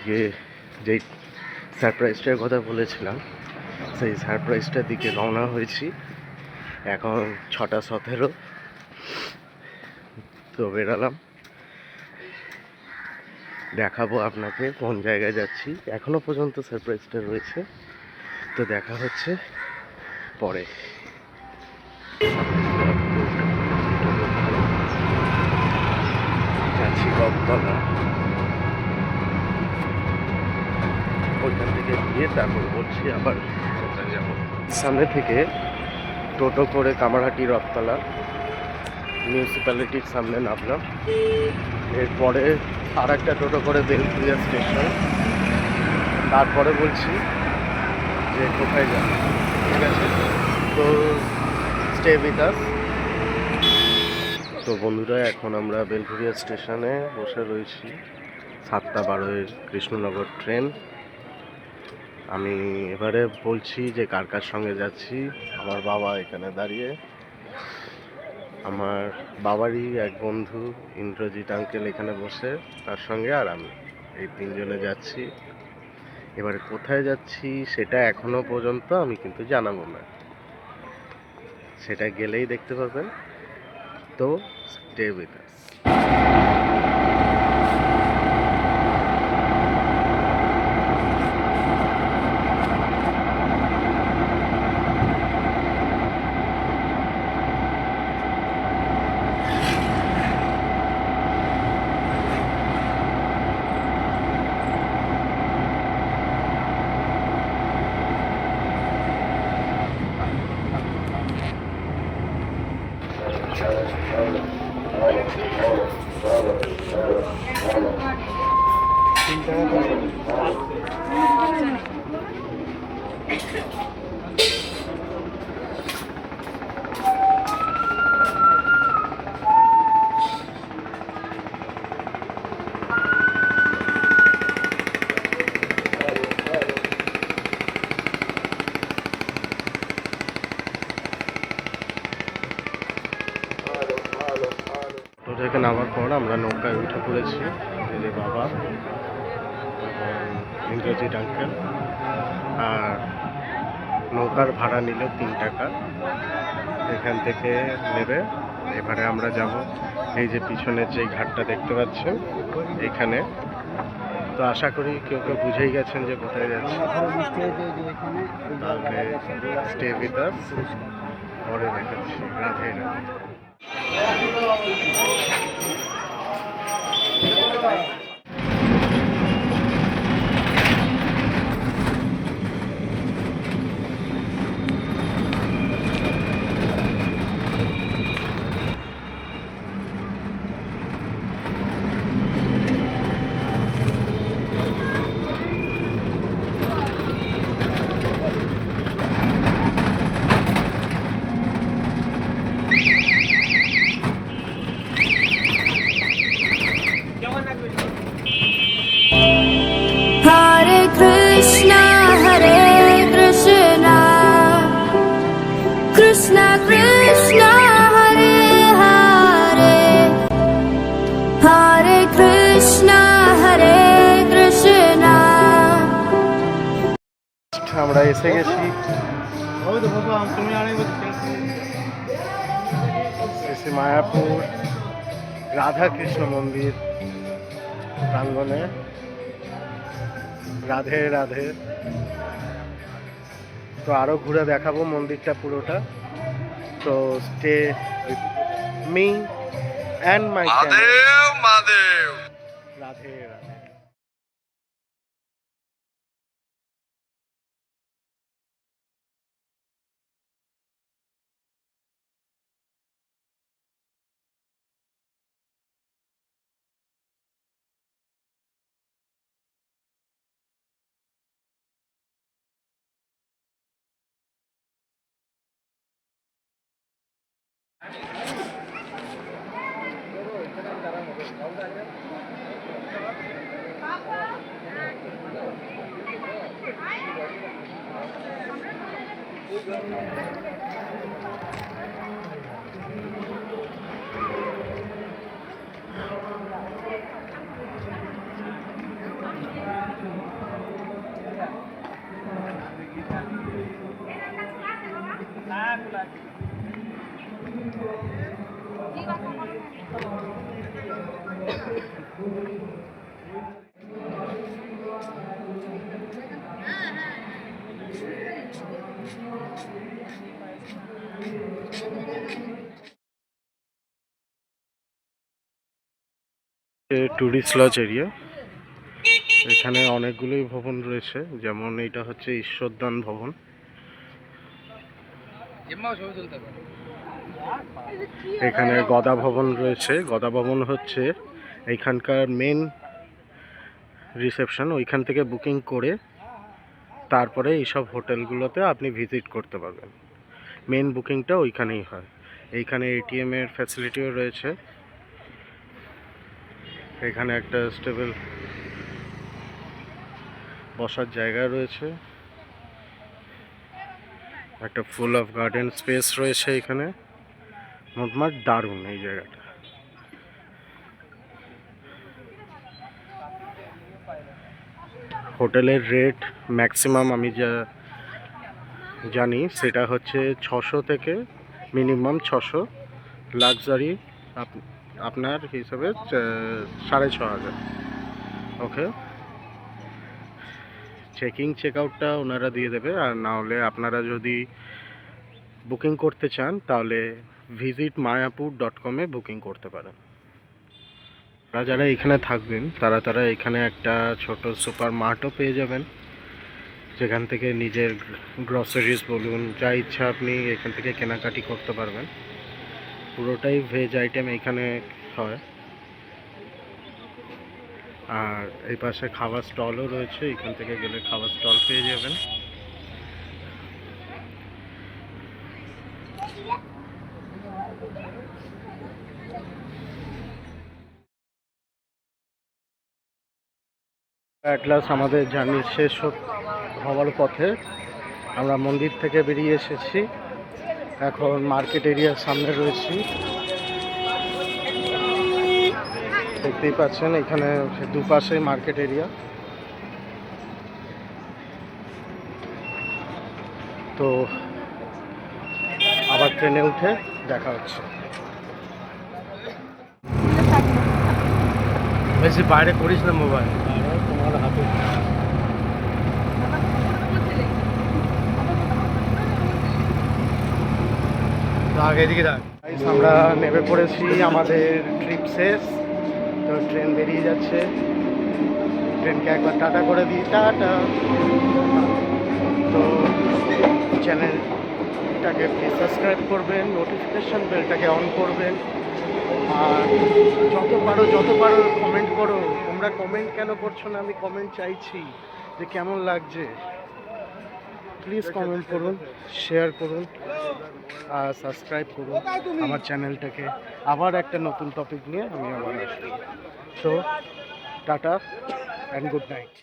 আজকে যেই সারপ্রাইজটার কথা বলেছিলাম সেই সারপ্রাইজটার দিকে রওনা হয়েছি। এখন 6:17 তো বেরালাম, দেখাবো আপনাকে কোন জায়গায় যাচ্ছি। এখনো পর্যন্ত সারপ্রাইজটা রয়েছে, তো দেখা হচ্ছে পরে। যাচ্ছি রথতলা, ওইখান থেকে গিয়ে তারপর বলছি আবার কোথায় যাব। সামনে থেকে টোটো করে কামারহাটি রথতলা মিউনিসিপ্যালিটির সামনে নামলাম। এরপরে আর একটা টোটো করে বেলঘরিয়া স্টেশন, তারপরে বলছি যে কোথায় যাব। ঠিক আছে, তো স্টে উইথ আস। তো বন্ধুরা, এখন আমরা বেলঘরিয়া স্টেশনে বসে রয়েছি। 7:12 কৃষ্ণনগর ট্রেন। আমি এবারে বলছি যে কার কার সঙ্গে যাচ্ছি। আমার বাবা এখানে দাঁড়িয়ে, আমার বাবারই এক বন্ধু ইন্দ্রজিৎ আঙ্কেল এখানে বসে, তার সঙ্গে আর আমি, এই 3 জনে যাচ্ছি। এবারে কোথায় যাচ্ছি সেটা এখনো পর্যন্ত আমি কিন্তু জানাবো না, সেটা গেলেই দেখতে পাবেন। তো স্টে উইথ আস। এখানে নামার পর আমরা নৌকায় উঠে পড়েছি। যে বাবা এবং ইন্দ্রজিৎ আঙ্কেল, আর নৌকার ভাড়া নিল 3 টাকা, এখান থেকে নেবে। এবারে আমরা যাব এই যে পিছনের যে ঘাটটা দেখতে পাচ্ছেন এখানে। তো আশা করি কেউ কেউ বুঝেই গেছেন যে কোথায় যাচ্ছি। তাহলে স্টে উইথ আস, পরে দেখাচ্ছি। Radhe Radhe. Krishna Krishna Hare Hare Hare Krishna Hare Krishna। আমরা এসে গেছি মায়াপুর রাধা কৃষ্ণ মন্দির প্রাঙ্গণে। রাধে রাধে। তো আরো ঘুরে দেখাবো মন্দিরটা পুরোটা। তো stay with me and my channel. Radhe Radhe. Tourist lodge area, এখানে অনেকগুলোই ভবন রয়েছে, যেমন এটা হচ্ছে ঈশ্বরদান ভবন। এখানে গদা ভবন রয়েছে। গদা ভবন হচ্ছে এইখানকার মেন রিসেপশন, ওইখান থেকে বুকিং করে তারপরে এইসব হোটেলগুলোতে আপনি ভিজিট করতে পারবেন। মেন বুকিংটা ওইখানেই হয়। এইখানে এটিএম এর ফ্যাসিলিটিও রয়েছে। এখানে একটা স্টেবল বসার জায়গা রয়েছে, একটা ফুল অফ গার্ডেন স্পেস রয়েছে এখানে। মোটমাট দারুণ এই জায়গাটা। হোটেলের রেট ম্যাক্সিমাম আমি যা জানি সেটা হচ্ছে 600 থেকে মিনিমাম 600, লাক্সারি আপনার হিসাবে 6500। ওকে, চেকিং চেক আউটটা ওনারা দিয়ে দেবে। আর না হলে আপনারা যদি বুকিং করতে চান তাহলে visitmayapur.com-এ বুকিং করতে পারেন। আপনারা যারা এখানে থাকবেন তারা এখানে একটা ছোট সুপার মার্টও পেয়ে যাবেন, যেখান থেকে নিজের গ্রসারিজ বলুন যা ইচ্ছা আপনি এখান থেকে কেনাকাটি করতে পারবেন। পুরোটাই ভেজ আইটেম এখানে হয়। আর এই পাশে খাবার স্টলও রয়েছে, এখান থেকে গেলে খাবার স্টল পেয়ে যাবেন। অ্যাট লাস্ট আমাদের জার্নি শেষ হওয়ার পথে আমরা মন্দির থেকে বেরিয়ে এসেছি, এখন মার্কেট এরিয়ার সামনে রয়েছি। দেখতেই পাচ্ছেন এখানে দুপাশে মার্কেট এরিয়া। তো আবার ট্রেনে উঠে দেখা হচ্ছে। বেশি বাইরে করিস না মোবাইল, তোমার হাতে আগে এদিকে দেখ। Guys, আমরা নেমে পড়েছি, আমাদের ট্রিপ শেষ। তো ট্রেন বেরিয়ে যাচ্ছে, ট্রেনকে একবার টাটা করে দিই, টাটা। তো চ্যানেলটাকে প্লিজ সাবস্ক্রাইব করবেন, নোটিফিকেশন বেলটাকে অন করবেন, আর যত পারো কমেন্ট করো। তোমরা কমেন্ট কেন করছো না? আমি কমেন্ট চাইছি যে কেমন লাগছে। প্লিজ কমেন্ট করুন, শেয়ার করুন আর সাবস্ক্রাইব করুন আমার চ্যানেলটাকে। আবার একটা নতুন টপিক নিয়ে আমি আবার আসবো। So tata and good night.